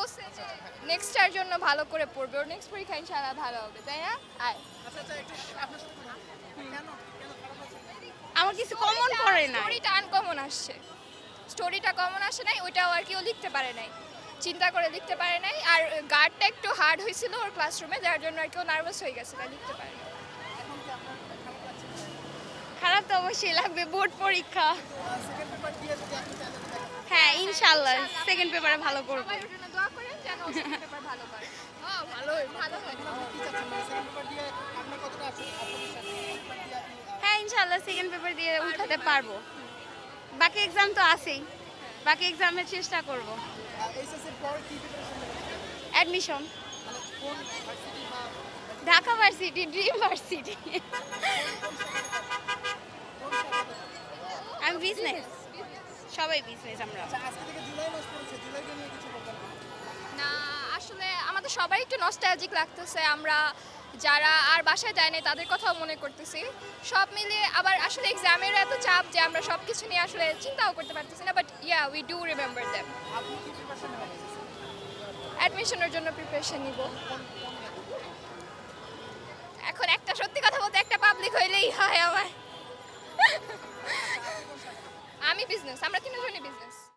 বলছে যে নেক্সট টার জন্য ভালো করে পড়বে, ওর নেক্সট পরীক্ষা ইনশাআল্লাহ ভালো হবে, তাই না? আয় আমার কিছু কমন করে না। স্টোরিটা আনকমন আসছে, স্টোরিটা কমন আসে নাই, ওইটাও আর কি ও লিখতে পারে নাই, চিন্তা করে লিখতে পারে নাই। আর গার্ডটা একটু হার্ড হয়েছিল ওর ক্লাসরুমে, যার জন্য আর কি ও নার্ভাস হয়ে গেছে, তাই লিখতে পারে না। খারাপ তো অবশ্যই লাগবে, বোর্ড পরীক্ষা। হ্যাঁ ইনশাআল্লাহ সেকেন্ড পেপারে ভালো করব। সবাই ওর জন্য দোয়া করেন যেন ও সেকেন্ড পেপার ভালো করে। ভালোই ভালো হয়। হ্যাঁ ইনশাআল্লাহ সেকেন্ড পেপার দিয়ে উঠাতে পারবো। বাকি এক্সাম তো আছেই, বাকি এক্সামের চেষ্টা করব। Admission Dhaka varsity, dream varsity. আমি বিজনেস, সবাই বিজনেস আমরা। না আসলে আমাদের সবাই একটু নস্টালজিক লাগতেছে, আমরা যারা আর বাসায় যায় নাই তাদের কথাও মনে করতেছি, সব মিলিয়ে। আবার আসলে এক্সামের এত চাপ যে আমরা সব কিছু নিয়ে আসলে চিন্তাও করতে পারতেছি না, but yeah we do remember them. অ্যাডমিশনের জন্য প্রিপারেশন নিব। এখন একটা সত্যি কথা বলতে একটা পাবলিক হইলেই হয় আমার। আমি বিজনেস, আমরা তিনজনই বিজনেস।